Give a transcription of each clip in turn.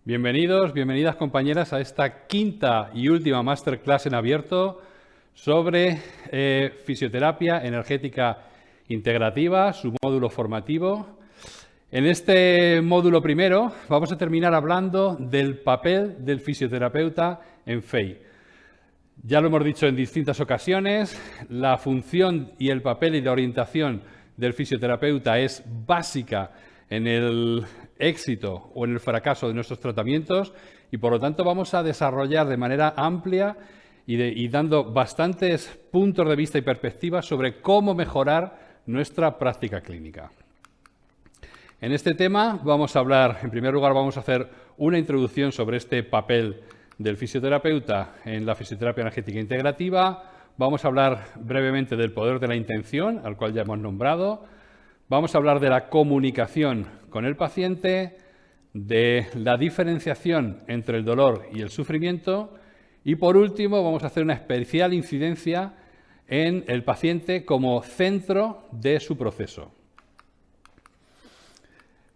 Bienvenidos, bienvenidas compañeras a esta quinta y última masterclass en abierto sobre fisioterapia energética integrativa, su módulo formativo. En este módulo primero vamos a terminar hablando del papel del fisioterapeuta en FEI. Ya lo hemos dicho en distintas ocasiones, la función y el papel y la orientación del fisioterapeuta es básica en el éxito o en el fracaso de nuestros tratamientos y por lo tanto vamos a desarrollar de manera amplia y dando bastantes puntos de vista y perspectivas sobre cómo mejorar nuestra práctica clínica. En este tema vamos a hablar, en primer lugar vamos a hacer una introducción sobre este papel del fisioterapeuta en la fisioterapia energética integrativa. Vamos a hablar brevemente del poder de la intención, al cual ya hemos nombrado. Vamos a hablar de la comunicación con el paciente, de la diferenciación entre el dolor y el sufrimiento y, por último, vamos a hacer una especial incidencia en el paciente como centro de su proceso.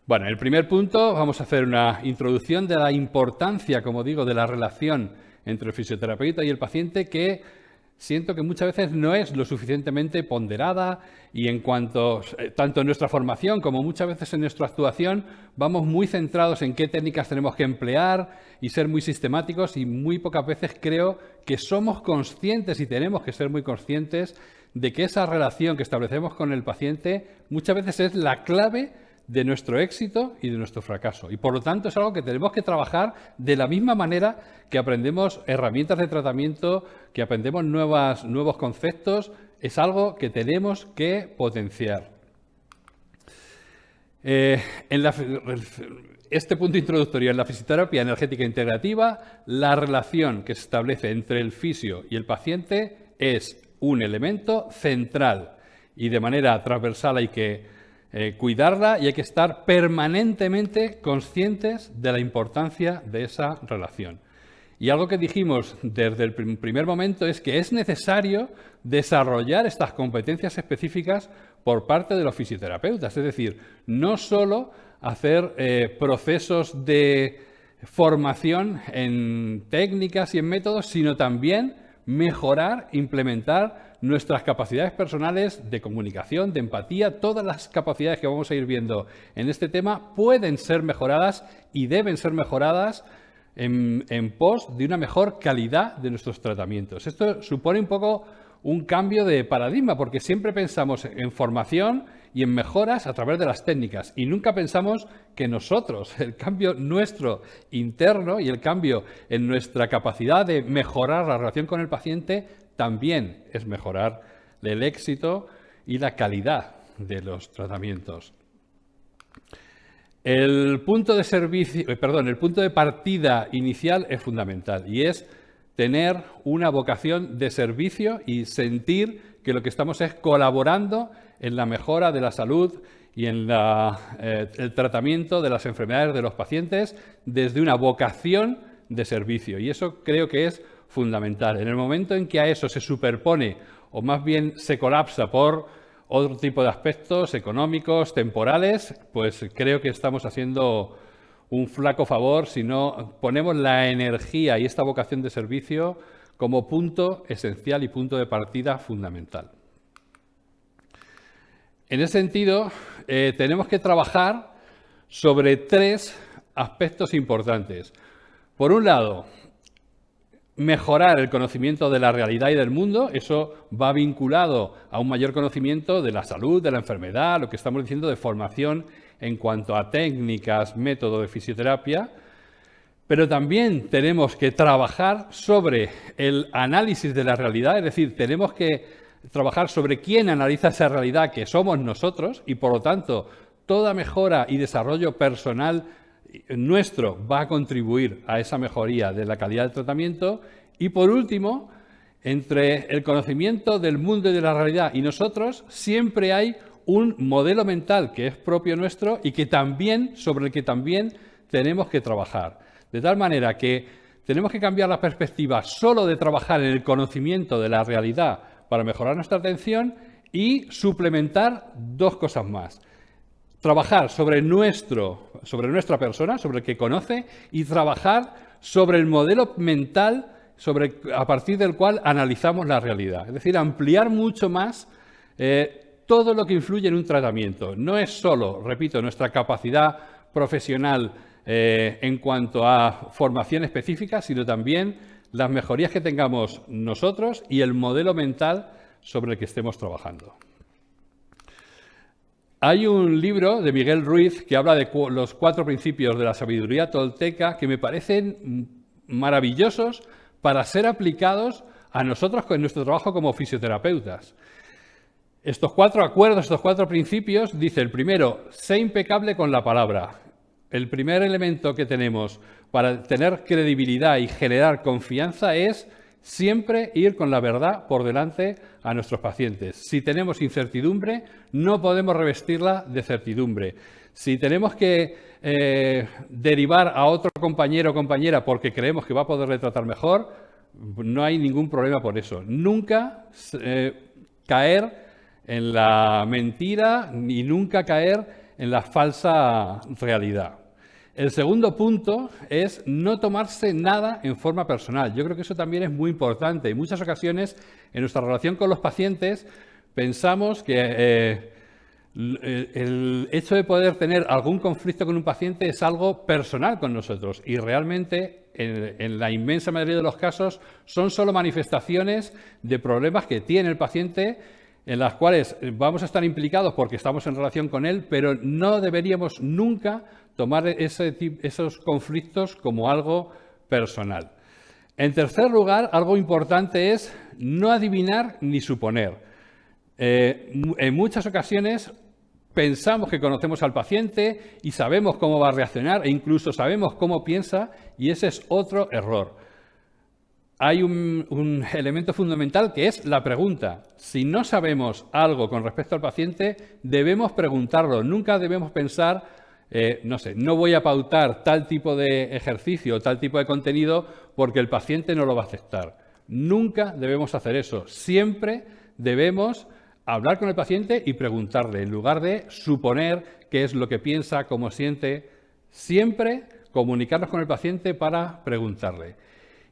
Bueno, en el primer punto vamos a hacer una introducción de la importancia, como digo, de la relación entre el fisioterapeuta y el paciente, que siento que muchas veces no es lo suficientemente ponderada y en cuanto, tanto en nuestra formación como muchas veces en nuestra actuación, vamos muy centrados en qué técnicas tenemos que emplear y ser muy sistemáticos y muy pocas veces creo que somos conscientes y tenemos que ser muy conscientes de que esa relación que establecemos con el paciente muchas veces es la clave de nuestro éxito y de nuestro fracaso. Y por lo tanto es algo que tenemos que trabajar de la misma manera que aprendemos herramientas de tratamiento, que aprendemos nuevos conceptos, es algo que tenemos que potenciar. Este punto introductorio en la fisioterapia energética integrativa, la relación que se establece entre el fisio y el paciente es un elemento central y de manera transversal hay que cuidarla y hay que estar permanentemente conscientes de la importancia de esa relación. Y algo que dijimos desde el primer momento es que es necesario desarrollar estas competencias específicas por parte de los fisioterapeutas. Es decir, no solo hacer procesos de formación en técnicas y en métodos, sino también mejorar, implementar nuestras capacidades personales de comunicación, de empatía, todas las capacidades que vamos a ir viendo en este tema pueden ser mejoradas y deben ser mejoradas en pos de una mejor calidad de nuestros tratamientos. Esto supone un poco un cambio de paradigma, porque siempre pensamos en formación y en mejoras a través de las técnicas y nunca pensamos que nosotros, el cambio nuestro interno y el cambio en nuestra capacidad de mejorar la relación con el paciente también es mejorar el éxito y la calidad de los tratamientos. El punto de partida inicial es fundamental y es tener una vocación de servicio y sentir que lo que estamos es colaborando en la mejora de la salud y en el tratamiento de las enfermedades de los pacientes desde una vocación de servicio. Y eso creo que es fundamental. En el momento en que a eso se superpone o más bien se colapsa por otro tipo de aspectos económicos, temporales, pues creo que estamos haciendo un flaco favor si no ponemos la energía y esta vocación de servicio como punto esencial y punto de partida fundamental. En ese sentido, tenemos que trabajar sobre tres aspectos importantes. Por un lado, mejorar el conocimiento de la realidad y del mundo, eso va vinculado a un mayor conocimiento de la salud, de la enfermedad, lo que estamos diciendo de formación en cuanto a técnicas, método de fisioterapia, pero también tenemos que trabajar sobre el análisis de la realidad, es decir, tenemos que trabajar sobre quién analiza esa realidad que somos nosotros y, por lo tanto, toda mejora y desarrollo personal nuestro va a contribuir a esa mejoría de la calidad del tratamiento. Y, por último, entre el conocimiento del mundo y de la realidad y nosotros siempre hay un modelo mental que es propio nuestro y que también, sobre el que también tenemos que trabajar. De tal manera que tenemos que cambiar la perspectiva solo de trabajar en el conocimiento de la realidad para mejorar nuestra atención y suplementar dos cosas más. trabajar sobre nuestra persona, sobre el que conoce, y trabajar sobre el modelo mental a partir del cual analizamos la realidad. Es decir, ampliar mucho más todo lo que influye en un tratamiento. No es solo, repito, nuestra capacidad profesional en cuanto a formación específica, sino también las mejorías que tengamos nosotros y el modelo mental sobre el que estemos trabajando. Hay un libro de Miguel Ruiz que habla de los 4 principios de la sabiduría tolteca que me parecen maravillosos para ser aplicados a nosotros con nuestro trabajo como fisioterapeutas. Estos 4 acuerdos, estos 4 principios, dice el primero, sé impecable con la palabra. El primer elemento que tenemos para tener credibilidad y generar confianza es siempre ir con la verdad por delante a nuestros pacientes. Si tenemos incertidumbre, no podemos revestirla de certidumbre. Si tenemos que derivar a otro compañero o compañera porque creemos que va a poderle tratar mejor, no hay ningún problema por eso. Nunca caer en la mentira ni nunca caer en la falsa realidad. El segundo punto es no tomarse nada en forma personal. Yo creo que eso también es muy importante. En muchas ocasiones, en nuestra relación con los pacientes, pensamos que el hecho de poder tener algún conflicto con un paciente es algo personal con nosotros y realmente, en la inmensa mayoría de los casos, son solo manifestaciones de problemas que tiene el paciente en las cuales vamos a estar implicados porque estamos en relación con él, pero no deberíamos nunca tomar esos conflictos como algo personal. En tercer lugar, algo importante es no adivinar ni suponer. En muchas ocasiones pensamos que conocemos al paciente y sabemos cómo va a reaccionar e incluso sabemos cómo piensa, y ese es otro error. Hay un elemento fundamental que es la pregunta. Si no sabemos algo con respecto al paciente, debemos preguntarlo. Nunca debemos pensar, no voy a pautar tal tipo de ejercicio o tal tipo de contenido porque el paciente no lo va a aceptar. Nunca debemos hacer eso. Siempre debemos hablar con el paciente y preguntarle, en lugar de suponer qué es lo que piensa, cómo siente. Siempre comunicarnos con el paciente para preguntarle.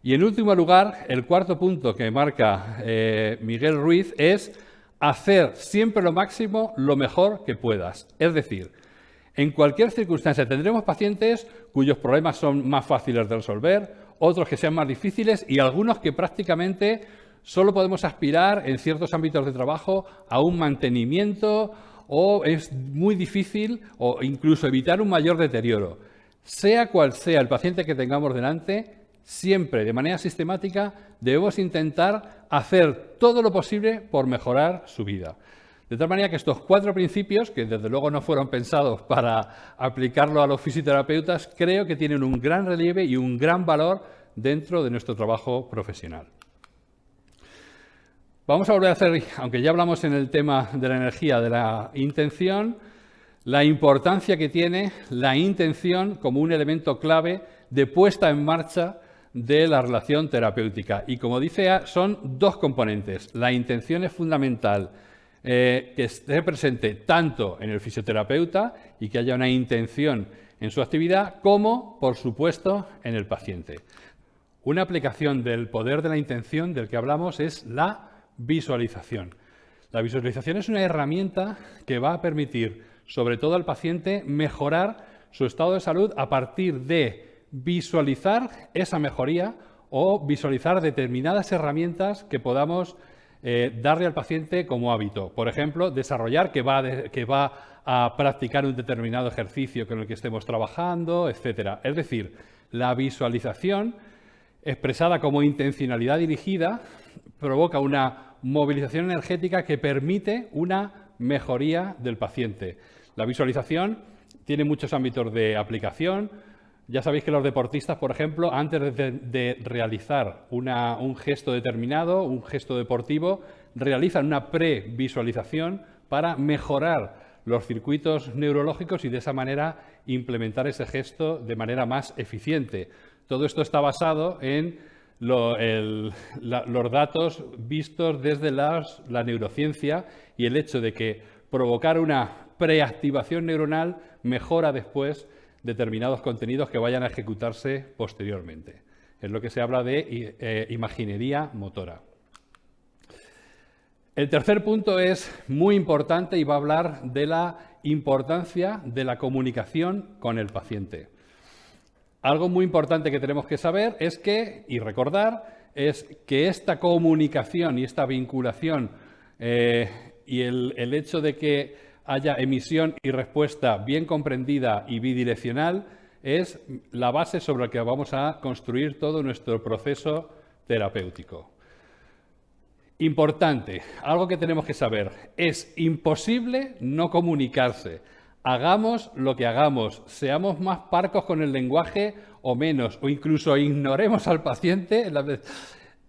Y en último lugar, el cuarto punto que marca Miguel Ruiz es hacer siempre lo máximo, lo mejor que puedas. Es decir, en cualquier circunstancia tendremos pacientes cuyos problemas son más fáciles de resolver, otros que sean más difíciles y algunos que prácticamente solo podemos aspirar en ciertos ámbitos de trabajo a un mantenimiento o es muy difícil o incluso evitar un mayor deterioro. Sea cual sea el paciente que tengamos delante, siempre, de manera sistemática, debemos intentar hacer todo lo posible por mejorar su vida. De tal manera que estos 4 principios, que desde luego no fueron pensados para aplicarlo a los fisioterapeutas, creo que tienen un gran relieve y un gran valor dentro de nuestro trabajo profesional. Vamos a volver a hacer, aunque ya hablamos en el tema de la energía, de la intención, la importancia que tiene la intención como un elemento clave de puesta en marcha de la relación terapéutica. Y como dice, son 2 componentes. La intención es fundamental, que esté presente tanto en el fisioterapeuta y que haya una intención en su actividad, como, por supuesto, en el paciente. Una aplicación del poder de la intención del que hablamos es la visualización. La visualización es una herramienta que va a permitir, sobre todo al paciente, mejorar su estado de salud a partir de visualizar esa mejoría o visualizar determinadas herramientas que podamos darle al paciente como hábito. Por ejemplo, desarrollar que va a practicar un determinado ejercicio con el que estemos trabajando, etc. Es decir, la visualización expresada como intencionalidad dirigida provoca una movilización energética que permite una mejoría del paciente. La visualización tiene muchos ámbitos de aplicación. Ya sabéis que los deportistas, por ejemplo, antes de realizar un gesto determinado, un gesto deportivo, realizan una previsualización para mejorar los circuitos neurológicos y de esa manera implementar ese gesto de manera más eficiente. Todo esto está basado en los datos vistos desde la neurociencia y el hecho de que provocar una preactivación neuronal mejora después determinados contenidos que vayan a ejecutarse posteriormente. Es lo que se habla de imaginería motora. El tercer punto es muy importante y va a hablar de la importancia de la comunicación con el paciente. Algo muy importante que tenemos que saber es que, y recordar, es que esta comunicación y esta vinculación y el hecho de que haya emisión y respuesta bien comprendida y bidireccional es la base sobre la que vamos a construir todo nuestro proceso terapéutico. Importante, algo que tenemos que saber, es imposible no comunicarse. Hagamos lo que hagamos, seamos más parcos con el lenguaje o menos, o incluso ignoremos al paciente,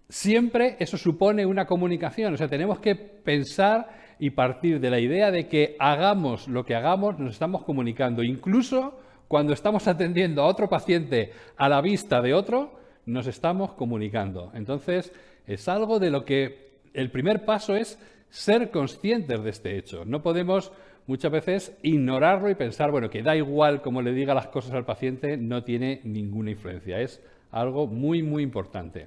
siempre eso supone una comunicación. O sea, tenemos que pensar y partir de la idea de que hagamos lo que hagamos, nos estamos comunicando. Incluso cuando estamos atendiendo a otro paciente a la vista de otro, nos estamos comunicando. Entonces, es algo de lo que el primer paso es ser conscientes de este hecho. No podemos muchas veces ignorarlo y pensar, bueno, que da igual cómo le diga las cosas al paciente, no tiene ninguna influencia. Es algo muy, muy importante.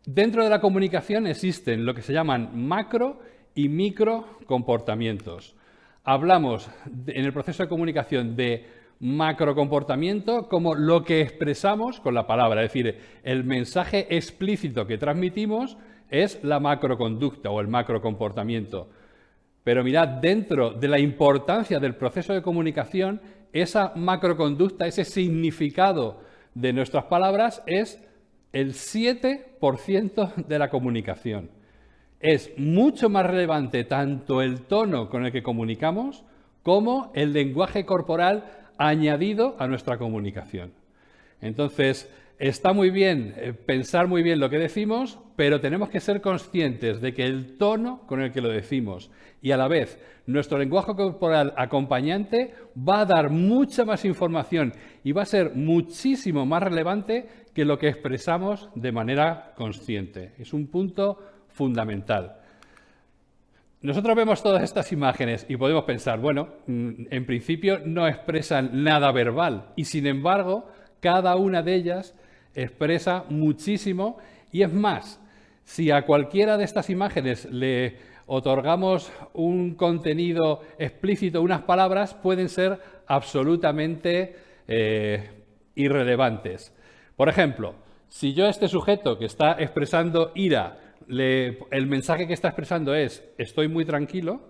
Dentro de la comunicación existen lo que se llaman macro y micro comportamientos. Hablamos en el proceso de comunicación de macrocomportamiento como lo que expresamos con la palabra, es decir, el mensaje explícito que transmitimos es la macroconducta o el macrocomportamiento. Pero mirad, dentro de la importancia del proceso de comunicación, esa macroconducta, ese significado de nuestras palabras es el 7% de la comunicación. Es mucho más relevante tanto el tono con el que comunicamos como el lenguaje corporal añadido a nuestra comunicación. Entonces, está muy bien pensar muy bien lo que decimos, pero tenemos que ser conscientes de que el tono con el que lo decimos y a la vez nuestro lenguaje corporal acompañante va a dar mucha más información y va a ser muchísimo más relevante que lo que expresamos de manera consciente. Es un punto fundamental. Nosotros vemos todas estas imágenes y podemos pensar, bueno, en principio no expresan nada verbal y sin embargo cada una de ellas expresa muchísimo y es más, si a cualquiera de estas imágenes le otorgamos un contenido explícito, unas palabras, pueden ser absolutamente irrelevantes. Por ejemplo, si yo a este sujeto que está expresando ira, el mensaje que está expresando es estoy muy tranquilo,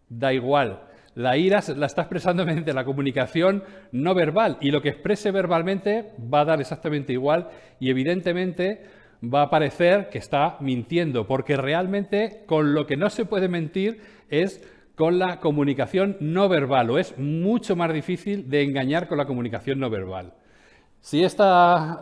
da igual. La ira la está expresando mediante la comunicación no verbal y lo que exprese verbalmente va a dar exactamente igual y evidentemente va a parecer que está mintiendo, porque realmente con lo que no se puede mentir es con la comunicación no verbal, o es mucho más difícil de engañar con la comunicación no verbal. Si este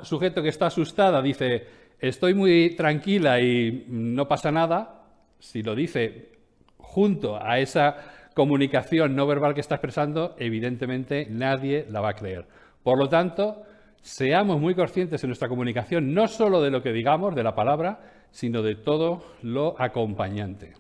sujeto que está asustada dice estoy muy tranquila y no pasa nada, si lo dice junto a esa comunicación no verbal que está expresando, evidentemente nadie la va a creer. Por lo tanto, seamos muy conscientes en nuestra comunicación, no solo de lo que digamos, de la palabra, sino de todo lo acompañante.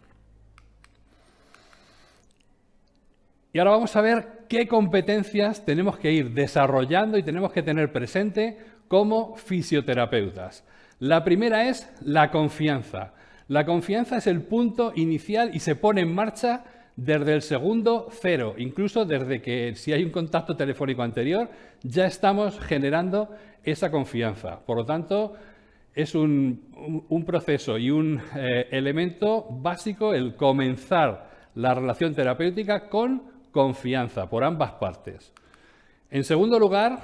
Y ahora vamos a ver qué competencias tenemos que ir desarrollando y tenemos que tener presente como fisioterapeutas. La primera es la confianza. La confianza es el punto inicial y se pone en marcha desde el segundo cero, incluso desde que si hay un contacto telefónico anterior, ya estamos generando esa confianza. Por lo tanto, es un proceso y un elemento básico el comenzar la relación terapéutica con confianza por ambas partes. En segundo lugar,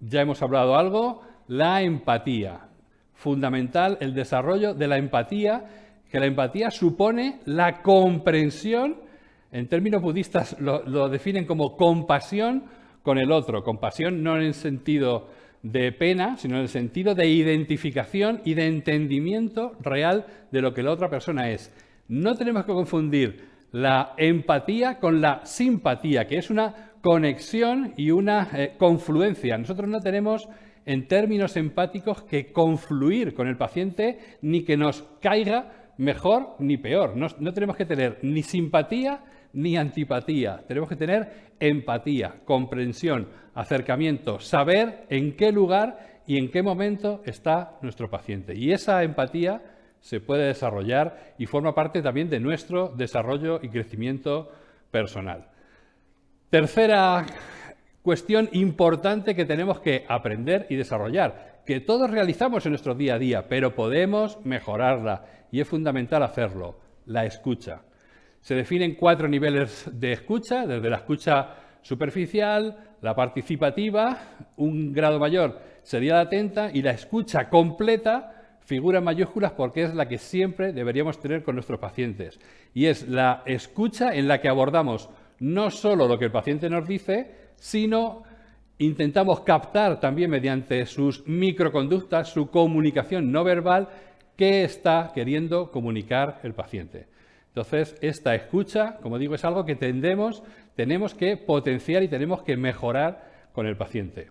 ya hemos hablado algo, la empatía. Fundamental el desarrollo de la empatía, que la empatía supone la comprensión. En términos budistas lo definen como compasión con el otro. Compasión no en el sentido de pena, sino en el sentido de identificación y de entendimiento real de lo que la otra persona es. No tenemos que confundir la empatía con la simpatía, que es una conexión y una confluencia. Nosotros no tenemos, en términos empáticos, que confluir con el paciente ni que nos caiga mejor ni peor. No tenemos que tener ni simpatía ni antipatía. Tenemos que tener empatía, comprensión, acercamiento, saber en qué lugar y en qué momento está nuestro paciente. Y esa empatía se puede desarrollar y forma parte también de nuestro desarrollo y crecimiento personal. Tercera cuestión importante que tenemos que aprender y desarrollar, que todos realizamos en nuestro día a día, pero podemos mejorarla y es fundamental hacerlo: la escucha. Se definen 4 niveles de escucha, desde la escucha superficial, la participativa, un grado mayor sería la atenta, y la escucha completa figura en mayúsculas porque es la que siempre deberíamos tener con nuestros pacientes. Y es la escucha en la que abordamos no solo lo que el paciente nos dice, sino intentamos captar también mediante sus microconductas, su comunicación no verbal, qué está queriendo comunicar el paciente. Entonces, esta escucha, como digo, es algo que tenemos que potenciar y tenemos que mejorar con el paciente.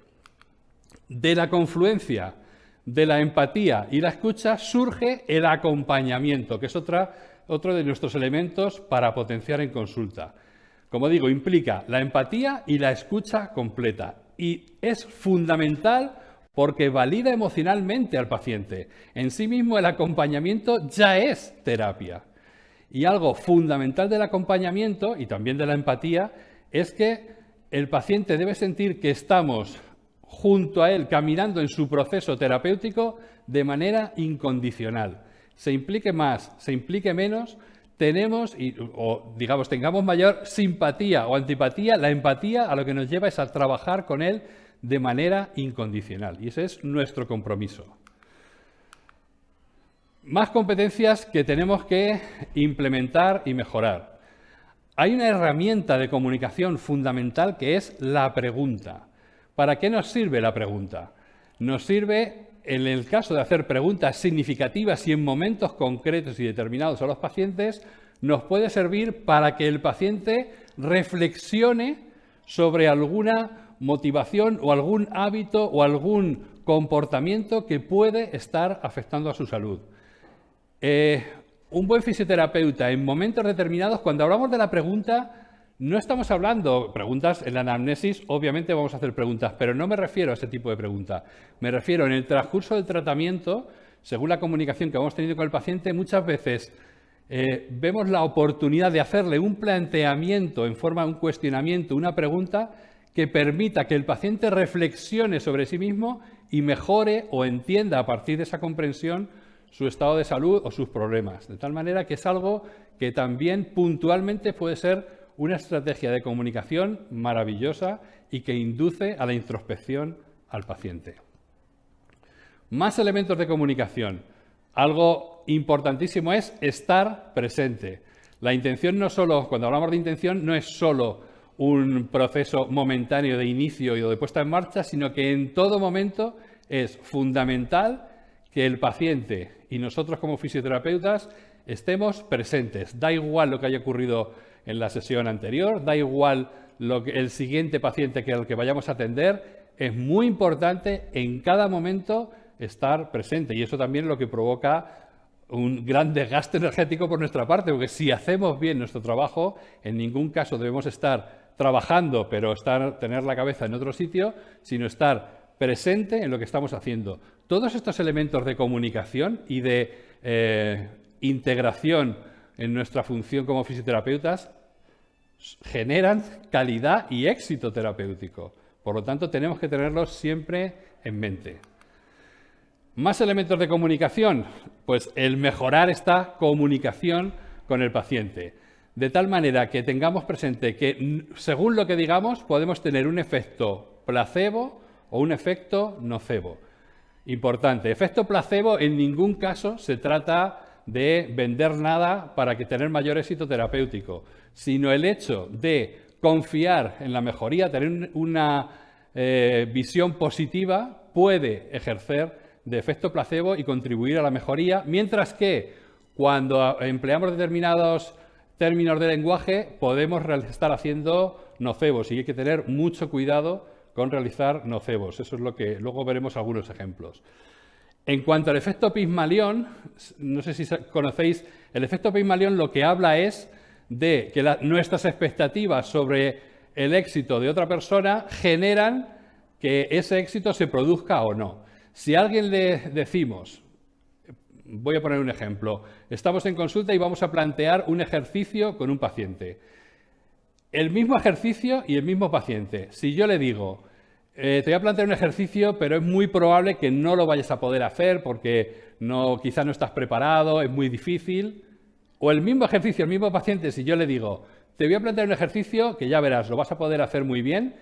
De la confluencia de la empatía y la escucha surge el acompañamiento, que es otro de nuestros elementos para potenciar en consulta. Como digo, implica la empatía y la escucha completa. Y es fundamental porque valida emocionalmente al paciente. En sí mismo el acompañamiento ya es terapia. Y algo fundamental del acompañamiento y también de la empatía es que el paciente debe sentir que estamos junto a él, caminando en su proceso terapéutico de manera incondicional. Se implique más, se implique menos, tengamos mayor simpatía o antipatía, la empatía a lo que nos lleva es a trabajar con él de manera incondicional. Y ese es nuestro compromiso. Más competencias que tenemos que implementar y mejorar. Hay una herramienta de comunicación fundamental que es la pregunta. ¿Para qué nos sirve la pregunta? Nos sirve en el caso de hacer preguntas significativas y en momentos concretos y determinados a los pacientes, nos puede servir para que el paciente reflexione sobre alguna motivación o algún hábito o algún comportamiento que puede estar afectando a su salud. Un buen fisioterapeuta en momentos determinados, cuando hablamos de la pregunta, no estamos hablando preguntas en la anamnesis, obviamente vamos a hacer preguntas, pero no me refiero a ese tipo de pregunta. Me refiero en el transcurso del tratamiento, según la comunicación que vamos teniendo con el paciente, muchas veces vemos la oportunidad de hacerle un planteamiento en forma de un cuestionamiento, una pregunta que permita que el paciente reflexione sobre sí mismo y mejore o entienda a partir de esa comprensión su estado de salud o sus problemas. De tal manera que es algo que también puntualmente puede ser una estrategia de comunicación maravillosa y que induce a la introspección al paciente. Más elementos de comunicación. Algo importantísimo es estar presente. La intención cuando hablamos de intención, no es solo un proceso momentáneo de inicio y de puesta en marcha, sino que en todo momento es fundamental que el paciente y nosotros como fisioterapeutas estemos presentes. Da igual lo que haya ocurrido en la sesión anterior, da igual el siguiente paciente al que vayamos a atender, es muy importante en cada momento estar presente y eso también es lo que provoca un gran desgaste energético por nuestra parte, porque si hacemos bien nuestro trabajo, en ningún caso debemos estar trabajando, pero tener la cabeza en otro sitio, sino estar presente en lo que estamos haciendo. Todos estos elementos de comunicación y de integración en nuestra función como fisioterapeutas generan calidad y éxito terapéutico. Por lo tanto, tenemos que tenerlos siempre en mente. Más elementos de comunicación, pues el mejorar esta comunicación con el paciente, de tal manera que tengamos presente que según lo que digamos podemos tener un efecto placebo o un efecto nocebo. Importante, efecto placebo en ningún caso se trata de vender nada para tener mayor éxito terapéutico, sino el hecho de confiar en la mejoría, tener una visión positiva, puede ejercer de efecto placebo y contribuir a la mejoría, mientras que cuando empleamos determinados términos de lenguaje podemos estar haciendo nocebos y hay que tener mucho cuidado con realizar nocebos. Eso es lo que luego veremos algunos ejemplos. En cuanto al efecto Pigmalión, no sé si conocéis, el efecto Pigmalión lo que habla es de que nuestras expectativas sobre el éxito de otra persona generan que ese éxito se produzca o no. Si a alguien le decimos, voy a poner un ejemplo, estamos en consulta y vamos a plantear un ejercicio con un paciente. El mismo ejercicio y el mismo paciente. Si yo le digo, te voy a plantear un ejercicio, pero es muy probable que no lo vayas a poder hacer porque quizá no estás preparado, es muy difícil. O el mismo ejercicio, el mismo paciente, si yo le digo, te voy a plantear un ejercicio que ya verás, lo vas a poder hacer muy bien.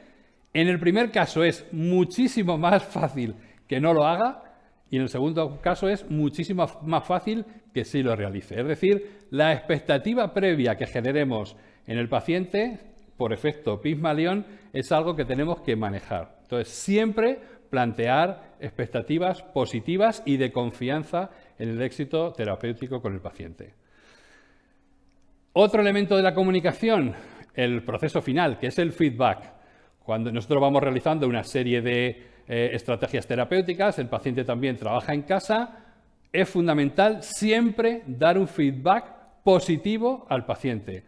En el primer caso es muchísimo más fácil que no lo haga y en el segundo caso es muchísimo más fácil que sí lo realice. Es decir, la expectativa previa que generemos en el paciente por efecto Pigmalión es algo que tenemos que manejar. Entonces, siempre plantear expectativas positivas y de confianza en el éxito terapéutico con el paciente. Otro elemento de la comunicación, el proceso final, que es el feedback. Cuando nosotros vamos realizando una serie de estrategias terapéuticas, el paciente también trabaja en casa, es fundamental siempre dar un feedback positivo al paciente.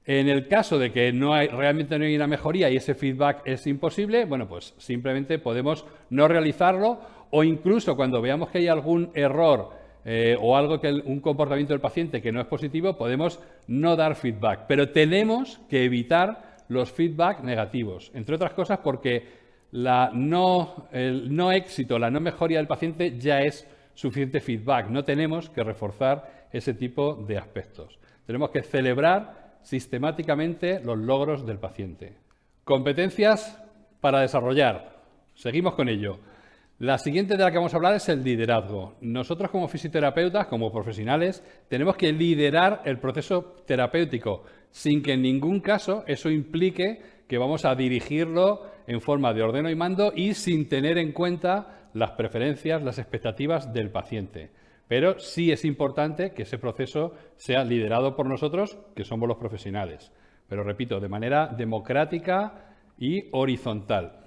En el caso de que realmente no hay una mejoría y ese feedback es imposible, bueno, pues simplemente podemos no realizarlo o incluso cuando veamos que hay algún error o un comportamiento del paciente que no es positivo, podemos no dar feedback. Pero tenemos que evitar los feedback negativos, entre otras cosas porque el no éxito, la no mejoría del paciente ya es suficiente feedback. No tenemos que reforzar ese tipo de aspectos. Tenemos que celebrar sistemáticamente los logros del paciente. Competencias para desarrollar. Seguimos con ello. La siguiente de la que vamos a hablar es el liderazgo. Nosotros como fisioterapeutas, como profesionales, tenemos que liderar el proceso terapéutico sin que en ningún caso eso implique que vamos a dirigirlo en forma de ordeno y mando y sin tener en cuenta las preferencias, las expectativas del paciente. Pero sí es importante que ese proceso sea liderado por nosotros, que somos los profesionales. Pero repito, de manera democrática y horizontal.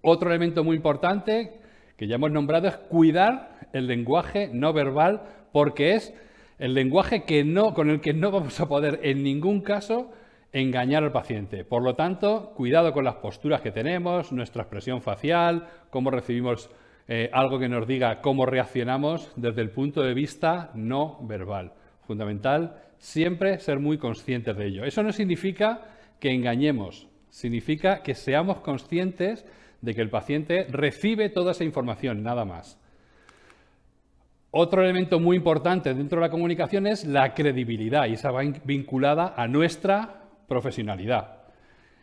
Otro elemento muy importante que ya hemos nombrado es cuidar el lenguaje no verbal, porque es el lenguaje con el que no vamos a poder en ningún caso engañar al paciente. Por lo tanto, cuidado con las posturas que tenemos, nuestra expresión facial, cómo recibimos algo que nos diga cómo reaccionamos desde el punto de vista no verbal. Fundamental siempre ser muy conscientes de ello. Eso no significa que engañemos, significa que seamos conscientes de que el paciente recibe toda esa información, nada más. Otro elemento muy importante dentro de la comunicación es la credibilidad y esa va vinculada a nuestra profesionalidad.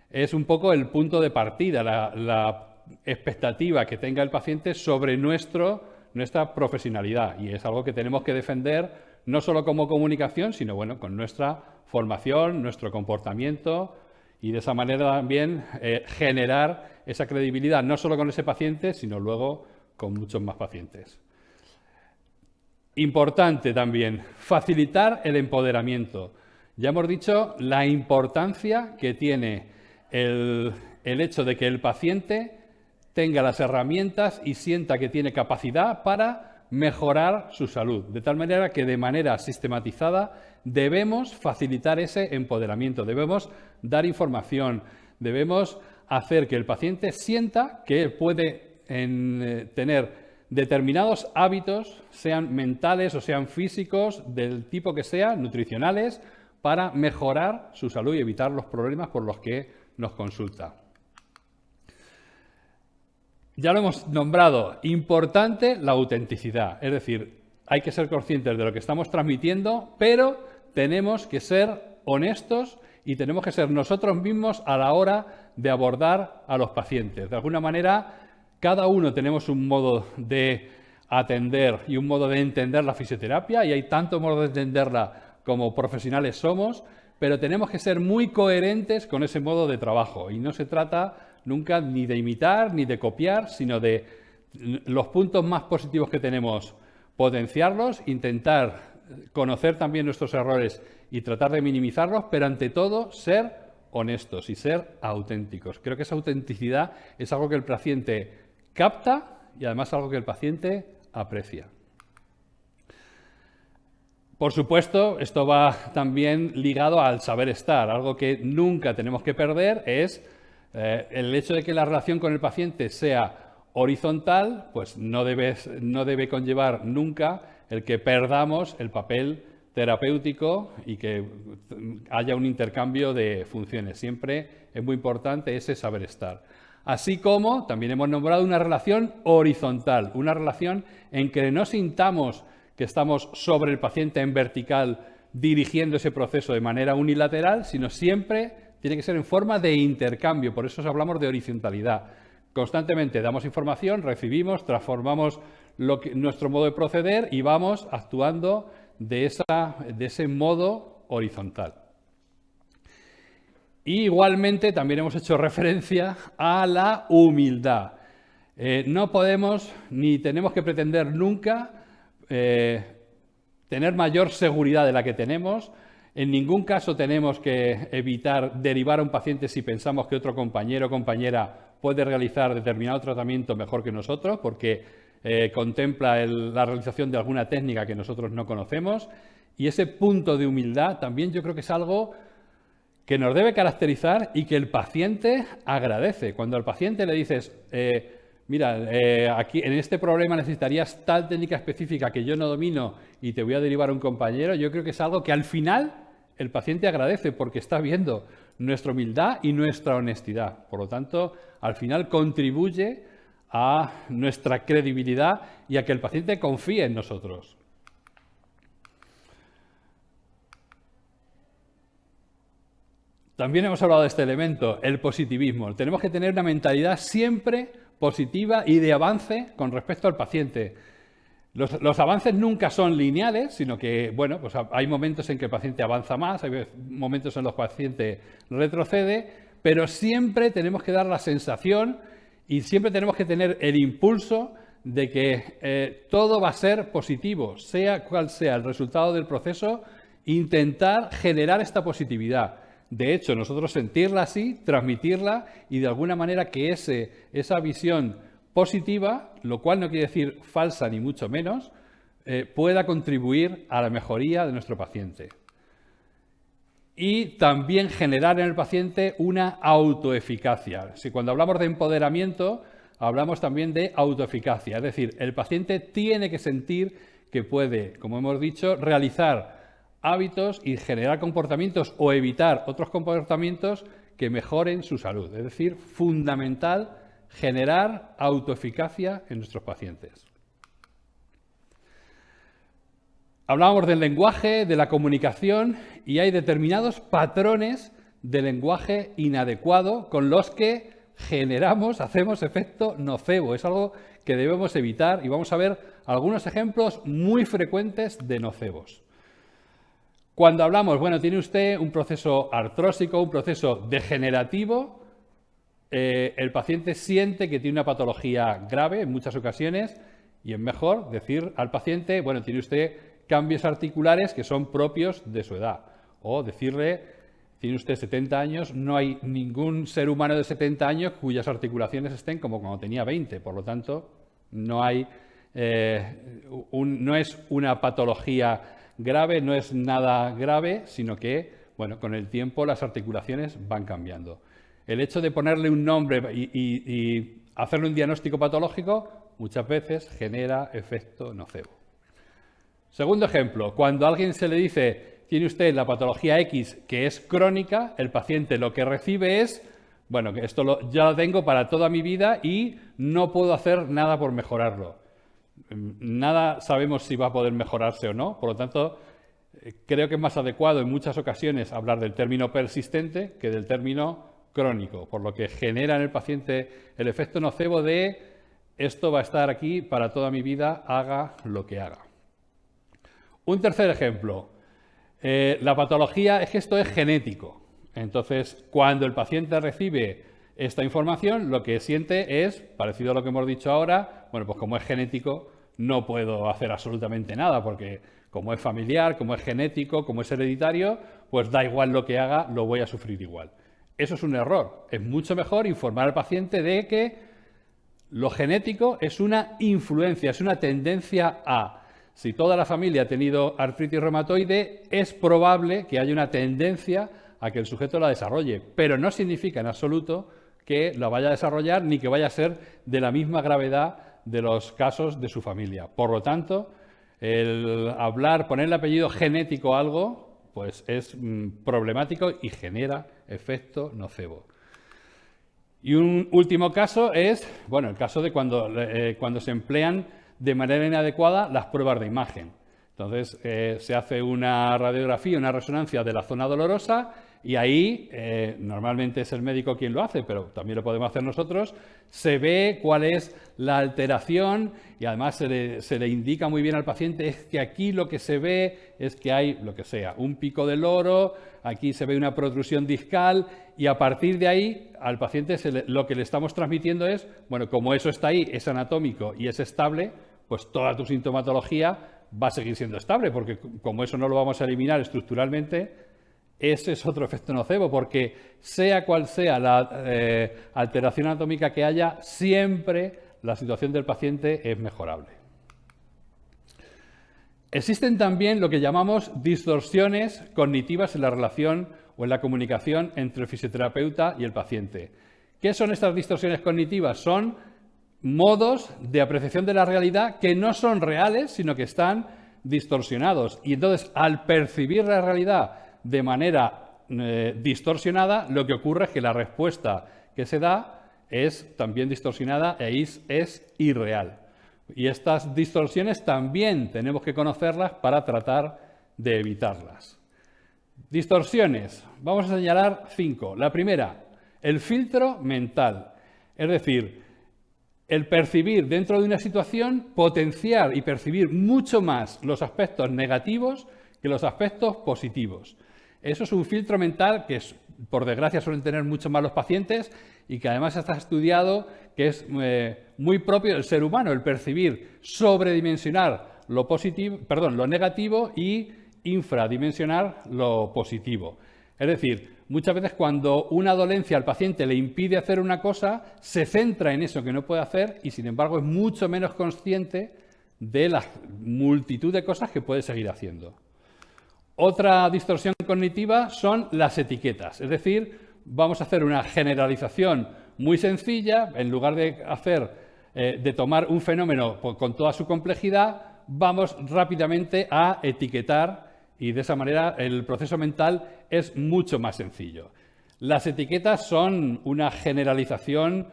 Es un poco el punto de partida, la expectativa que tenga el paciente sobre nuestra profesionalidad y es algo que tenemos que defender no solo como comunicación, sino bueno, con nuestra formación, nuestro comportamiento y de esa manera también generar esa credibilidad no solo con ese paciente, sino luego con muchos más pacientes. Importante también, facilitar el empoderamiento. Ya hemos dicho la importancia que tiene el hecho de que el paciente tenga las herramientas y sienta que tiene capacidad para mejorar su salud. De tal manera que de manera sistematizada debemos facilitar ese empoderamiento, debemos dar información, debemos hacer que el paciente sienta que puede tener determinados hábitos, sean mentales o sean físicos, del tipo que sea, nutricionales, para mejorar su salud y evitar los problemas por los que nos consulta. Ya lo hemos nombrado, importante la autenticidad, es decir, hay que ser conscientes de lo que estamos transmitiendo, pero tenemos que ser honestos y tenemos que ser nosotros mismos a la hora de abordar a los pacientes. De alguna manera, cada uno tenemos un modo de atender y un modo de entender la fisioterapia y hay tantos modos de entenderla como profesionales somos, pero tenemos que ser muy coherentes con ese modo de trabajo y no se trata nunca ni de imitar ni de copiar, sino de los puntos más positivos que tenemos, potenciarlos, intentar conocer también nuestros errores y tratar de minimizarlos, pero ante todo ser honestos y ser auténticos. Creo que esa autenticidad es algo que el paciente capta y además algo que el paciente aprecia. Por supuesto, esto va también ligado al saber estar. Algo que nunca tenemos que perder es el hecho de que la relación con el paciente sea horizontal, pues no debe conllevar nunca el que perdamos el papel terapéutico y que haya un intercambio de funciones. Siempre es muy importante ese saber estar. Así como también hemos nombrado una relación horizontal, una relación en que no sintamos que estamos sobre el paciente en vertical dirigiendo ese proceso de manera unilateral, sino siempre tiene que ser en forma de intercambio. Por eso hablamos de horizontalidad. Constantemente damos información, recibimos, transformamos nuestro modo de proceder y vamos actuando de ese modo horizontal. Y igualmente también hemos hecho referencia a la humildad. No podemos ni tenemos que pretender nunca tener mayor seguridad de la que tenemos. En ningún caso tenemos que evitar derivar a un paciente si pensamos que otro compañero o compañera puede realizar determinado tratamiento mejor que nosotros, porque contempla la realización de alguna técnica que nosotros no conocemos. Y ese punto de humildad también yo creo que es algo que nos debe caracterizar y que el paciente agradece. Cuando al paciente le dices, mira, aquí en este problema necesitarías tal técnica específica que yo no domino y te voy a derivar a un compañero, yo creo que es algo que al final el paciente agradece porque está viendo nuestra humildad y nuestra honestidad. Por lo tanto, al final contribuye a nuestra credibilidad y a que el paciente confíe en nosotros. También hemos hablado de este elemento, el positivismo. Tenemos que tener una mentalidad siempre positiva y de avance con respecto al paciente. Los avances nunca son lineales, sino que, bueno, pues hay momentos en que el paciente avanza más, hay momentos en los que el paciente retrocede, pero siempre tenemos que dar la sensación y siempre tenemos que tener el impulso de que todo va a ser positivo, sea cual sea el resultado del proceso, intentar generar esta positividad. De hecho, nosotros sentirla así, transmitirla y de alguna manera que esa visión positiva, lo cual no quiere decir falsa ni mucho menos, pueda contribuir a la mejoría de nuestro paciente. Y también generar en el paciente una autoeficacia. Si cuando hablamos de empoderamiento, hablamos también de autoeficacia. Es decir, el paciente tiene que sentir que puede, como hemos dicho, realizar hábitos y generar comportamientos o evitar otros comportamientos que mejoren su salud. Es decir, fundamental generar autoeficacia en nuestros pacientes. Hablábamos del lenguaje, de la comunicación, y hay determinados patrones de lenguaje inadecuado con los que hacemos efecto nocebo. Es algo que debemos evitar y vamos a ver algunos ejemplos muy frecuentes de nocebos. Cuando hablamos, bueno, tiene usted un proceso artrósico, un proceso degenerativo, el paciente siente que tiene una patología grave en muchas ocasiones y es mejor decir al paciente, bueno, tiene usted cambios articulares que son propios de su edad. O decirle, tiene usted 70 años, no hay ningún ser humano de 70 años cuyas articulaciones estén como cuando tenía 20. Por lo tanto, no es una patología grave, no es nada grave, sino que, bueno, con el tiempo las articulaciones van cambiando. El hecho de ponerle un nombre y hacerle un diagnóstico patológico muchas veces genera efecto nocebo. Segundo ejemplo, cuando a alguien se le dice, tiene usted la patología X que es crónica, el paciente lo que recibe es, bueno, que esto ya lo tengo para toda mi vida y no puedo hacer nada por mejorarlo. Nada sabemos si va a poder mejorarse o no, por lo tanto, creo que es más adecuado en muchas ocasiones hablar del término persistente que del término crónico, por lo que genera en el paciente el efecto nocebo de esto va a estar aquí para toda mi vida, haga lo que haga. Un tercer ejemplo, la patología es que esto es genético. Entonces, cuando el paciente recibe esta información, lo que siente es, parecido a lo que hemos dicho ahora, bueno, pues como es genético, no puedo hacer absolutamente nada, porque como es familiar, como es genético, como es hereditario, pues da igual lo que haga, lo voy a sufrir igual. Eso es un error. Es mucho mejor informar al paciente de que Lo genético es una influencia, es una tendencia a. Si toda la familia ha tenido artritis reumatoide, es probable que haya una tendencia a que el sujeto la desarrolle, pero no significa en absoluto que la vaya a desarrollar ni que vaya a ser de la misma gravedad de los casos de su familia. Por lo tanto, el ponerle apellido genético a algo, pues es problemático y genera efecto nocebo. Y un último caso es, bueno, el caso de cuando se emplean de manera inadecuada las pruebas de imagen. Entonces, se hace una radiografía, una resonancia de la zona dolorosa y ahí, normalmente es el médico quien lo hace, pero también lo podemos hacer nosotros, se ve cuál es la alteración y además se le indica muy bien al paciente es que aquí lo que se ve es que hay, lo que sea, un pico de loro, aquí se ve una protrusión discal y a partir de ahí al paciente lo que le estamos transmitiendo es, bueno, como eso está ahí, es anatómico y es estable, pues toda tu sintomatología va a seguir siendo estable, porque como eso no lo vamos a eliminar estructuralmente, ese es otro efecto nocebo, porque sea cual sea la alteración anatómica que haya, siempre la situación del paciente es mejorable. Existen también lo que llamamos distorsiones cognitivas en la relación o en la comunicación entre el fisioterapeuta y el paciente. ¿Qué son estas distorsiones cognitivas? Son modos de apreciación de la realidad que no son reales, sino que están distorsionados. Y entonces, al percibir la realidad de manera distorsionada, lo que ocurre es que la respuesta que se da es también distorsionada e es irreal. Y estas distorsiones también tenemos que conocerlas para tratar de evitarlas. Distorsiones. Vamos a señalar 5. La primera, el filtro mental. Es decir, el percibir dentro de una situación, potenciar y percibir mucho más los aspectos negativos que los aspectos positivos. Eso es un filtro mental que, por desgracia, suelen tener mucho más los pacientes y que además está estudiado que es muy propio del ser humano, el percibir, sobredimensionar lo negativo y infradimensionar lo positivo. Es decir, muchas veces cuando una dolencia al paciente le impide hacer una cosa, se centra en eso que no puede hacer y, sin embargo, es mucho menos consciente de la multitud de cosas que puede seguir haciendo. Otra distorsión cognitiva son las etiquetas, es decir, vamos a hacer una generalización muy sencilla, en lugar de tomar un fenómeno con toda su complejidad, vamos rápidamente a etiquetar y de esa manera el proceso mental es mucho más sencillo. Las etiquetas son una generalización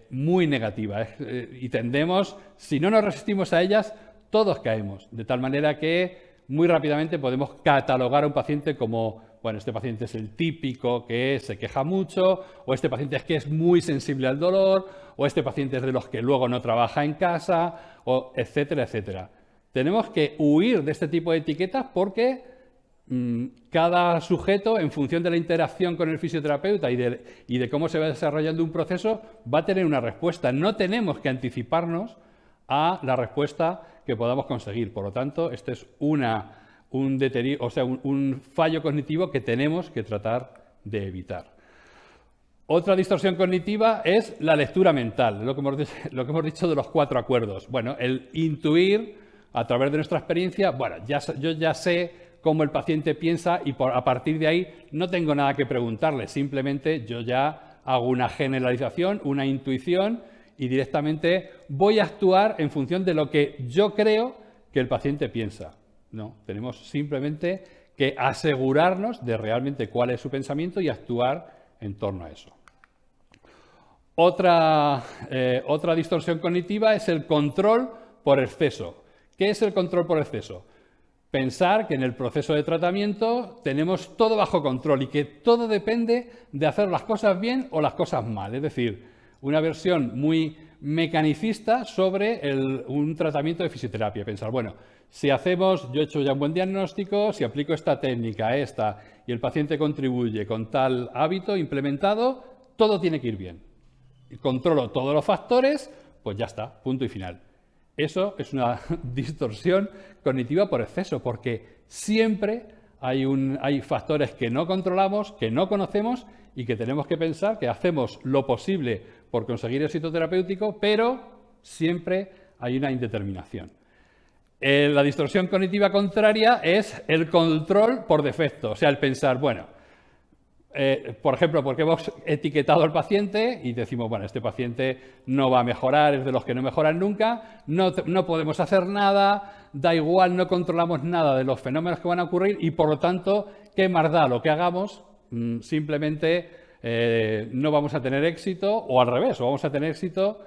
muy negativa y tendemos, si no nos resistimos a ellas, todos caemos, de tal manera que muy rápidamente podemos catalogar a un paciente como, bueno, este paciente es el típico que se queja mucho, o este paciente es que es muy sensible al dolor, o este paciente es de los que luego no trabaja en casa, o etcétera, etcétera. Tenemos que huir de este tipo de etiquetas porque cada sujeto, en función de la interacción con el fisioterapeuta y de cómo se va desarrollando un proceso, va a tener una respuesta. No tenemos que anticiparnos a la respuesta que podamos conseguir. Por lo tanto, este es un fallo cognitivo que tenemos que tratar de evitar. Otra distorsión cognitiva es la lectura mental, lo que hemos dicho de los 4 acuerdos. Bueno, el intuir a través de nuestra experiencia, bueno, yo ya sé cómo el paciente piensa y a partir de ahí no tengo nada que preguntarle, simplemente yo ya hago una generalización, una intuición y directamente voy a actuar en función de lo que yo creo que el paciente piensa. No, tenemos simplemente que asegurarnos de realmente cuál es su pensamiento y actuar en torno a eso. Otra distorsión cognitiva es el control por exceso. ¿Qué es el control por exceso? Pensar que en el proceso de tratamiento tenemos todo bajo control y que todo depende de hacer las cosas bien o las cosas mal. Es decir, una versión muy mecanicista sobre un tratamiento de fisioterapia. Pensar, bueno, si yo he hecho ya un buen diagnóstico, si aplico esta técnica, esta, y el paciente contribuye con tal hábito implementado, todo tiene que ir bien. Y controlo todos los factores, pues ya está, punto y final. Eso es una distorsión cognitiva por exceso, porque siempre hay factores que no controlamos, que no conocemos y que tenemos que pensar que hacemos lo posible por conseguir éxito terapéutico, pero siempre hay una indeterminación. La distorsión cognitiva contraria es el control por defecto, o sea, el pensar, bueno, por ejemplo, porque hemos etiquetado al paciente y decimos, bueno, este paciente no va a mejorar, es de los que no mejoran nunca, no podemos hacer nada, da igual, no controlamos nada de los fenómenos que van a ocurrir y, por lo tanto, ¿qué más da lo que hagamos? Simplemente no vamos a tener éxito, o al revés, o vamos a tener éxito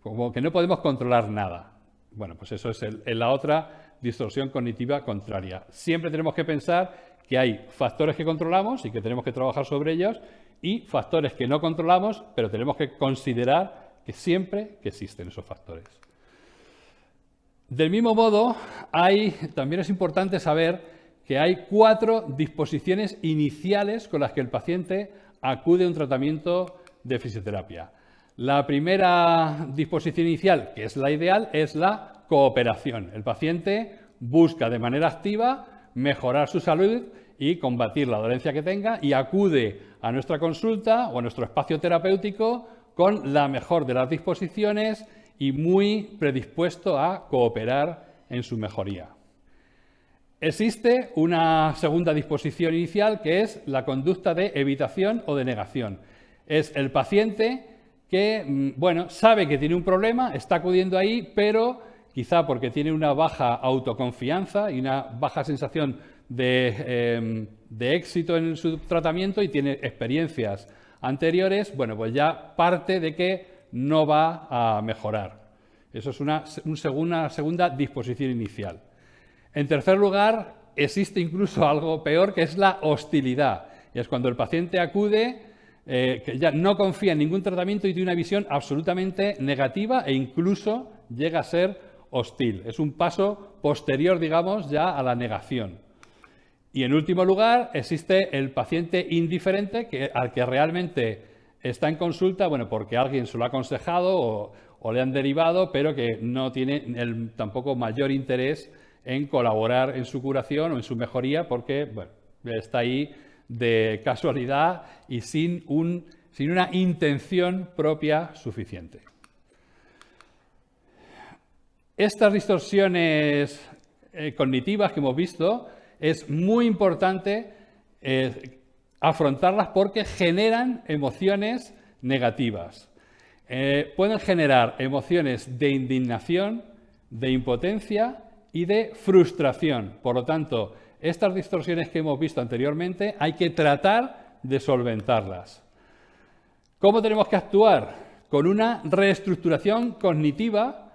como que no podemos controlar nada. Bueno, pues eso es la otra distorsión cognitiva contraria. Siempre tenemos que pensar que hay factores que controlamos y que tenemos que trabajar sobre ellos y factores que no controlamos, pero tenemos que considerar que siempre que existen esos factores. Del mismo modo, también es importante saber que hay 4 disposiciones iniciales con las que el paciente acude a un tratamiento de fisioterapia. La primera disposición inicial, que es la ideal, es la cooperación. El paciente busca de manera activa mejorar su salud y combatir la dolencia que tenga y acude a nuestra consulta o a nuestro espacio terapéutico con la mejor de las disposiciones y muy predispuesto a cooperar en su mejoría. Existe una segunda disposición inicial que es la conducta de evitación o de negación. Es el paciente que, bueno, sabe que tiene un problema, está acudiendo ahí, pero quizá porque tiene una baja autoconfianza y una baja sensación de éxito en su tratamiento y tiene experiencias anteriores, bueno, pues ya parte de que no va a mejorar. Eso es una segunda disposición inicial. En tercer lugar, existe incluso algo peor, que es la hostilidad. Y es cuando el paciente acude, que ya no confía en ningún tratamiento y tiene una visión absolutamente negativa e incluso llega a ser hostil. Es un paso posterior, digamos, ya a la negación. Y en último lugar, existe el paciente indiferente al que realmente está en consulta, bueno, porque alguien se lo ha aconsejado o le han derivado, pero que no tiene tampoco mayor interés en colaborar en su curación o en su mejoría porque, bueno, está ahí de casualidad y sin una intención propia suficiente. Estas distorsiones cognitivas que hemos visto es muy importante afrontarlas porque generan emociones negativas. Pueden generar emociones de indignación, de impotencia y de frustración. Por lo tanto, estas distorsiones que hemos visto anteriormente hay que tratar de solventarlas. ¿Cómo tenemos que actuar? Con una reestructuración cognitiva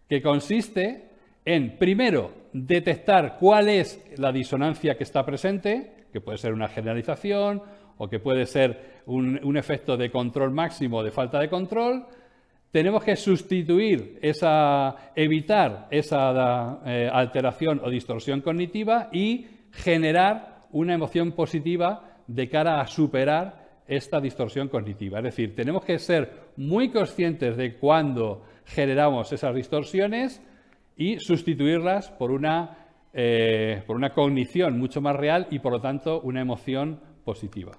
que consiste en, primero, detectar cuál es la disonancia que está presente, que puede ser una generalización o que puede ser un efecto de control máximo o de falta de control. Tenemos que evitar esa alteración o distorsión cognitiva y generar una emoción positiva de cara a superar esta distorsión cognitiva. Es decir, tenemos que ser muy conscientes de cuándo generamos esas distorsiones y sustituirlas por una cognición mucho más real y, por lo tanto, una emoción positiva.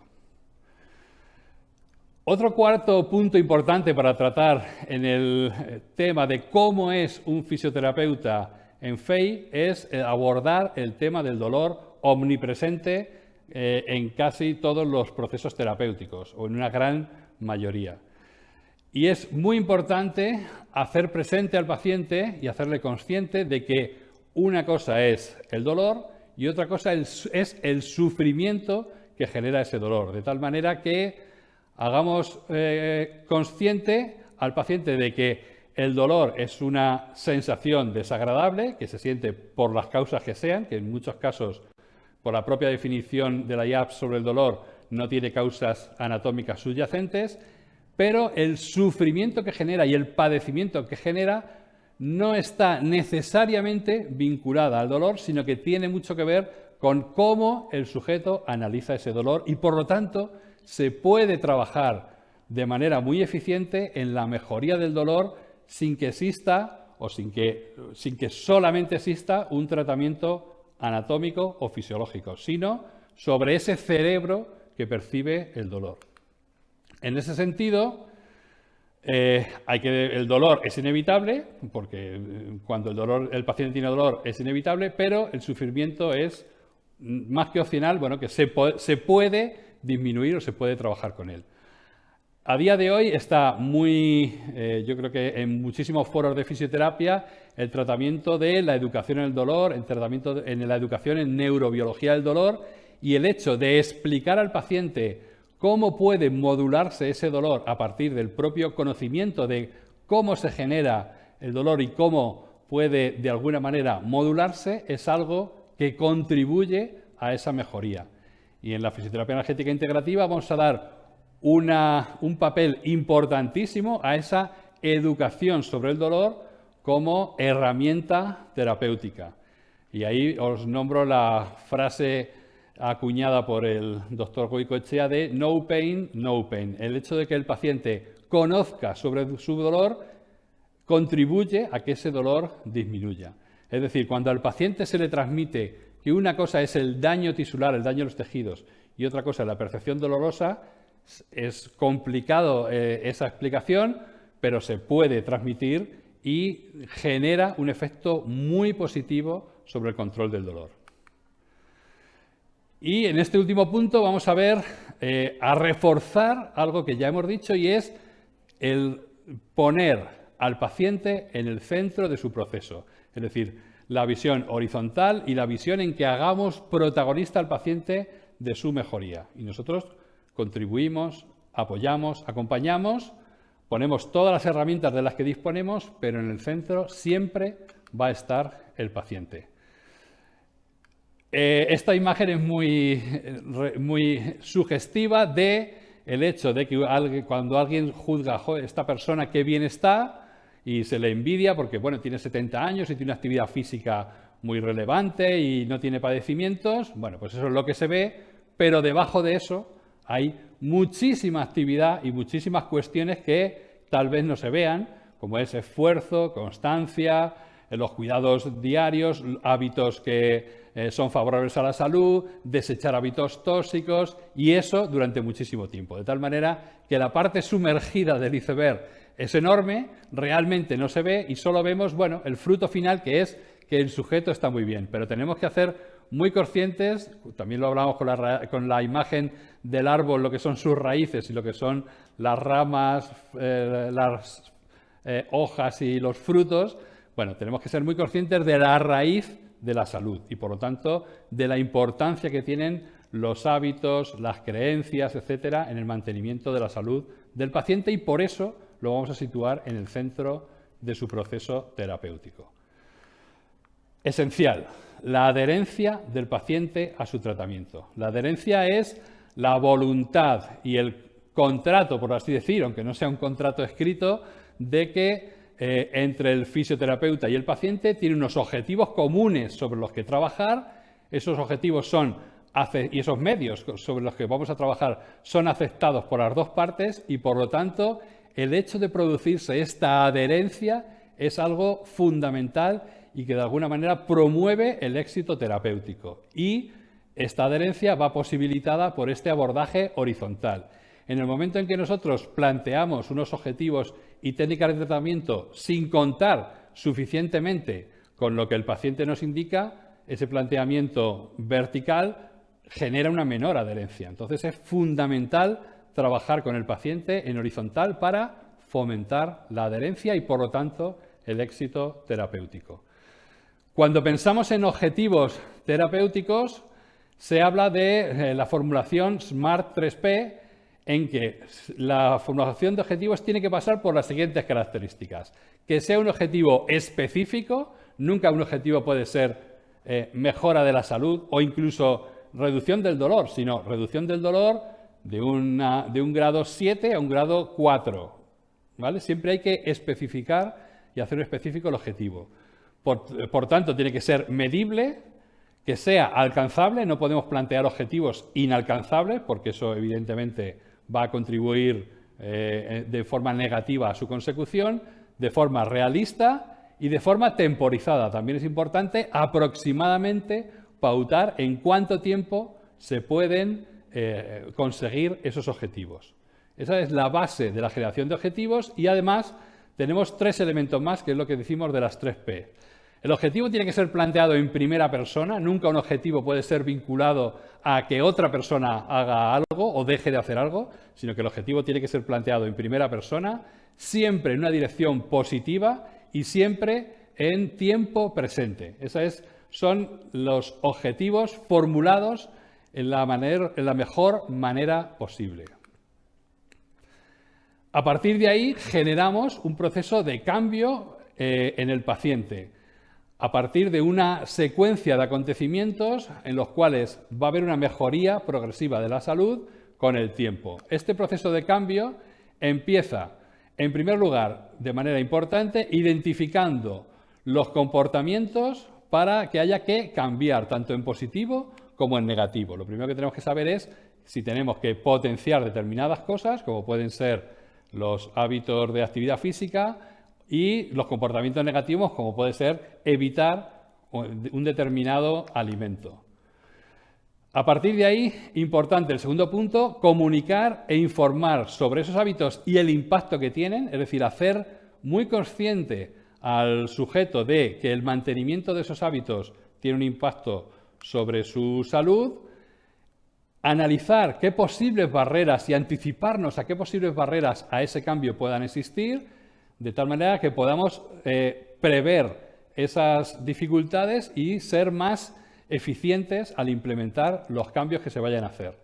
Otro cuarto punto importante para tratar en el tema de cómo es un fisioterapeuta en FEI es abordar el tema del dolor omnipresente en casi todos los procesos terapéuticos o en una gran mayoría. Y es muy importante hacer presente al paciente y hacerle consciente de que una cosa es el dolor y otra cosa es el sufrimiento que genera ese dolor, de tal manera que hagamos consciente al paciente de que el dolor es una sensación desagradable que se siente por las causas que sean, que en muchos casos, por la propia definición de la IAPS sobre el dolor, no tiene causas anatómicas subyacentes, pero el sufrimiento que genera y el padecimiento que genera no está necesariamente vinculada al dolor, sino que tiene mucho que ver con cómo el sujeto analiza ese dolor y, por lo tanto, se puede trabajar de manera muy eficiente en la mejoría del dolor sin que exista o sin que solamente exista un tratamiento anatómico o fisiológico, sino sobre ese cerebro que percibe el dolor. En ese sentido, El dolor es inevitable, porque cuando el paciente tiene dolor es inevitable, pero el sufrimiento es más que opcional, bueno, que se puede disminuir o se puede trabajar con él. A día de hoy está yo creo que en muchísimos foros de fisioterapia, el tratamiento de la educación en el dolor, en la educación en neurobiología del dolor y el hecho de explicar al paciente cómo puede modularse ese dolor a partir del propio conocimiento de cómo se genera el dolor y cómo puede de alguna manera modularse, es algo que contribuye a esa mejoría. Y en la fisioterapia energética integrativa vamos a dar un papel importantísimo a esa educación sobre el dolor como herramienta terapéutica. Y ahí os nombro la frase acuñada por el doctor Goicoechea de no pain, no pain. El hecho de que el paciente conozca sobre su dolor contribuye a que ese dolor disminuya. Es decir, cuando al paciente se le transmite que una cosa es el daño tisular, el daño de los tejidos, y otra cosa es la percepción dolorosa, es complicado esa explicación, pero se puede transmitir y genera un efecto muy positivo sobre el control del dolor. Y en este último punto vamos a ver, a reforzar algo que ya hemos dicho, y es el poner al paciente en el centro de su proceso. Es decir, la visión horizontal y la visión en que hagamos protagonista al paciente de su mejoría. Y nosotros contribuimos, apoyamos, acompañamos, ponemos todas las herramientas de las que disponemos, pero en el centro siempre va a estar el paciente. Esta imagen es muy sugestiva de el hecho de que cuando alguien juzga a esta persona qué bien está y se le envidia porque bueno, tiene 70 años y tiene una actividad física muy relevante y no tiene padecimientos, bueno, pues eso es lo que se ve, pero debajo de eso hay muchísima actividad y muchísimas cuestiones que tal vez no se vean, como es esfuerzo, constancia, los cuidados diarios, hábitos que son favorables a la salud, desechar hábitos tóxicos y eso durante muchísimo tiempo. De tal manera que la parte sumergida del iceberg es enorme, realmente no se ve y solo vemos, bueno, el fruto final que es que el sujeto está muy bien. Pero tenemos que hacer muy conscientes, también lo hablamos con la imagen del árbol, lo que son sus raíces y lo que son las ramas, las hojas y los frutos. Bueno, tenemos que ser muy conscientes de la raíz de la salud y, por lo tanto, de la importancia que tienen los hábitos, las creencias, etcétera, en el mantenimiento de la salud del paciente y por eso lo vamos a situar en el centro de su proceso terapéutico. Esencial, la adherencia del paciente a su tratamiento. La adherencia es la voluntad y el contrato, por así decir, aunque no sea un contrato escrito, de que entre el fisioterapeuta y el paciente tiene unos objetivos comunes sobre los que trabajar. Esos objetivos y esos medios sobre los que vamos a trabajar son aceptados por las dos partes y, por lo tanto, el hecho de producirse esta adherencia es algo fundamental y que de alguna manera promueve el éxito terapéutico. Y esta adherencia va posibilitada por este abordaje horizontal. En el momento en que nosotros planteamos unos objetivos y técnicas de tratamiento sin contar suficientemente con lo que el paciente nos indica, ese planteamiento vertical genera una menor adherencia. Entonces es fundamental trabajar con el paciente en horizontal para fomentar la adherencia y, por lo tanto, el éxito terapéutico. Cuando pensamos en objetivos terapéuticos, se habla de la formulación SMART 3P, en que la formulación de objetivos tiene que pasar por las siguientes características. Que sea un objetivo específico, nunca un objetivo puede ser mejora de la salud o incluso reducción del dolor, sino reducción del dolor de un grado 7 a un grado 4. ¿Vale? Siempre hay que especificar y hacer específico el objetivo. Por tanto, tiene que ser medible, que sea alcanzable, no podemos plantear objetivos inalcanzables, porque eso evidentemente va a contribuir de forma negativa a su consecución, de forma realista y de forma temporizada. También es importante aproximadamente pautar en cuánto tiempo se pueden conseguir esos objetivos. Esa es la base de la generación de objetivos y además tenemos 3 elementos más, que es lo que decimos de las 3P. El objetivo tiene que ser planteado en primera persona, nunca un objetivo puede ser vinculado a que otra persona haga algo o deje de hacer algo, sino que el objetivo tiene que ser planteado en primera persona, siempre en una dirección positiva y siempre en tiempo presente. Esos son los objetivos formulados en la mejor manera posible. A partir de ahí generamos un proceso de cambio en el paciente, a partir de una secuencia de acontecimientos en los cuales va a haber una mejoría progresiva de la salud con el tiempo. Este proceso de cambio empieza, en primer lugar, de manera importante, identificando los comportamientos para que haya que cambiar, tanto en positivo como en negativo. Lo primero que tenemos que saber es si tenemos que potenciar determinadas cosas, como pueden ser los hábitos de actividad física, y los comportamientos negativos, como puede ser evitar un determinado alimento. A partir de ahí, importante el segundo punto, comunicar e informar sobre esos hábitos y el impacto que tienen, es decir, hacer muy consciente al sujeto de que el mantenimiento de esos hábitos tiene un impacto sobre su salud, analizar qué posibles barreras y anticiparnos a qué posibles barreras a ese cambio puedan existir, de tal manera que podamos prever esas dificultades y ser más eficientes al implementar los cambios que se vayan a hacer.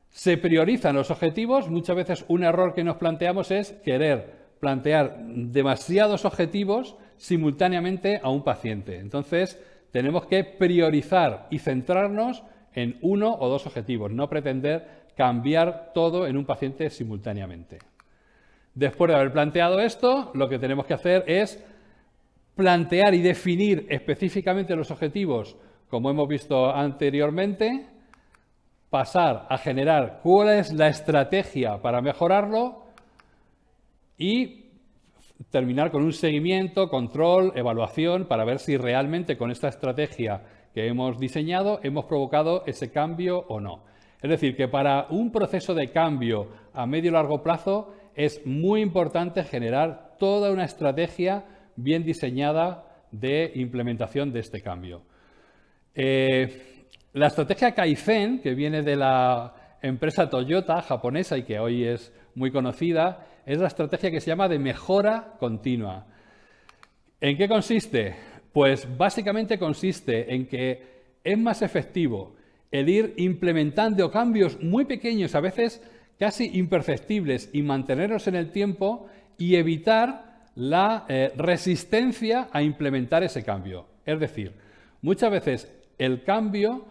Se priorizan los objetivos. Muchas veces un error que nos planteamos es querer plantear demasiados objetivos simultáneamente a un paciente. Entonces, tenemos que priorizar y centrarnos en 1 o 2 objetivos, no pretender cambiar todo en un paciente simultáneamente. Después de haber planteado esto, lo que tenemos que hacer es plantear y definir específicamente los objetivos, como hemos visto anteriormente, pasar a generar cuál es la estrategia para mejorarlo y terminar con un seguimiento, control, evaluación, para ver si realmente con esta estrategia que hemos diseñado hemos provocado ese cambio o no. Es decir, que para un proceso de cambio a medio y largo plazo es muy importante generar toda una estrategia bien diseñada de implementación de este cambio. La estrategia Kaizen, que viene de la empresa Toyota japonesa y que hoy es muy conocida, es la estrategia que se llama de mejora continua. ¿En qué consiste? Pues básicamente consiste en que es más efectivo el ir implementando cambios muy pequeños, a veces casi imperceptibles, y mantenerlos en el tiempo y evitar la resistencia a implementar ese cambio. Es decir, muchas veces el cambio,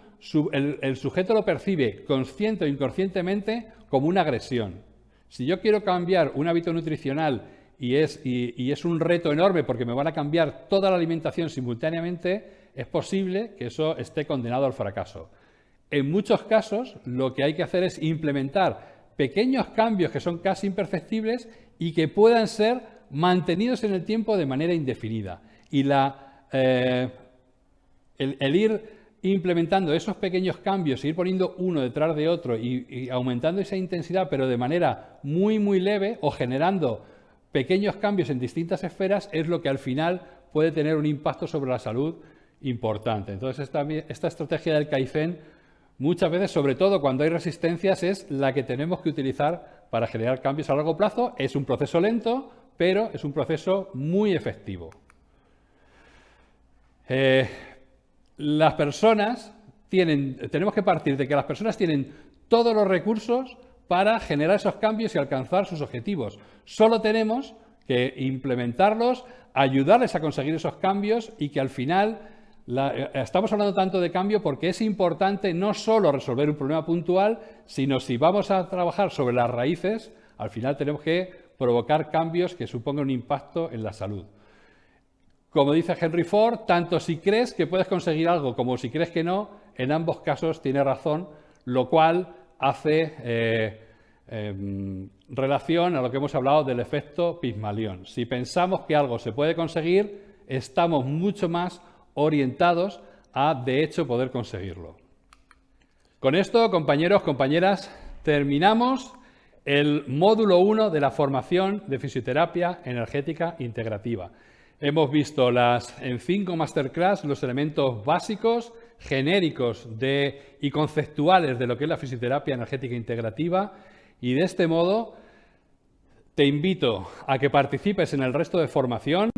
el sujeto lo percibe consciente o inconscientemente como una agresión. Si yo quiero cambiar un hábito nutricional y es un reto enorme porque me van a cambiar toda la alimentación simultáneamente, es posible que eso esté condenado al fracaso. En muchos casos, lo que hay que hacer es implementar pequeños cambios que son casi imperceptibles y que puedan ser mantenidos en el tiempo de manera indefinida. Y el ir implementando esos pequeños cambios, ir poniendo uno detrás de otro y aumentando esa intensidad, pero de manera muy, muy leve, o generando pequeños cambios en distintas esferas, es lo que al final puede tener un impacto sobre la salud importante. Entonces, esta estrategia del Kaizen, muchas veces, sobre todo cuando hay resistencias, es la que tenemos que utilizar para generar cambios a largo plazo. Es un proceso lento, pero es un proceso muy efectivo. Tenemos que partir de que las personas tienen todos los recursos para generar esos cambios y alcanzar sus objetivos. Solo tenemos que implementarlos, ayudarles a conseguir esos cambios y que al final estamos hablando tanto de cambio porque es importante no solo resolver un problema puntual, sino si vamos a trabajar sobre las raíces, al final tenemos que provocar cambios que supongan un impacto en la salud. Como dice Henry Ford, tanto si crees que puedes conseguir algo como si crees que no, en ambos casos tiene razón, lo cual hace relación a lo que hemos hablado del efecto Pigmalión. Si pensamos que algo se puede conseguir, estamos mucho más orientados a, de hecho, poder conseguirlo. Con esto, compañeros, compañeras, terminamos el módulo 1 de la formación de fisioterapia energética integrativa. Hemos visto en 5 masterclass los elementos básicos, genéricos y conceptuales de lo que es la fisioterapia energética integrativa, y de este modo te invito a que participes en el resto de formación.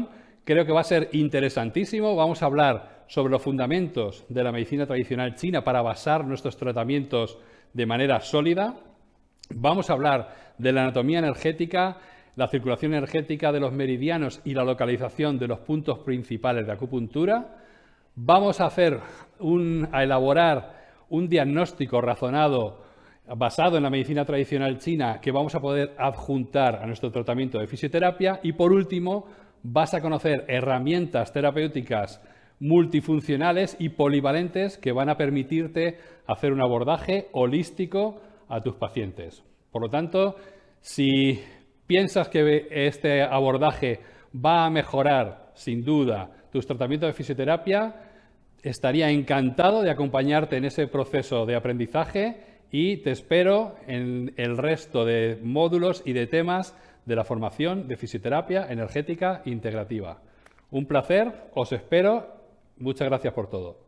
Creo que va a ser interesantísimo. Vamos a hablar sobre los fundamentos de la medicina tradicional china para basar nuestros tratamientos de manera sólida. Vamos a hablar de la anatomía energética, la circulación energética de los meridianos y la localización de los puntos principales de acupuntura. Vamos a elaborar un diagnóstico razonado basado en la medicina tradicional china que vamos a poder adjuntar a nuestro tratamiento de fisioterapia. Y por último, vas a conocer herramientas terapéuticas multifuncionales y polivalentes que van a permitirte hacer un abordaje holístico a tus pacientes. Por lo tanto, si piensas que este abordaje va a mejorar, sin duda, tus tratamientos de fisioterapia, estaría encantado de acompañarte en ese proceso de aprendizaje y te espero en el resto de módulos y de temas de la formación de fisioterapia energética integrativa. Un placer, os espero. Muchas gracias por todo.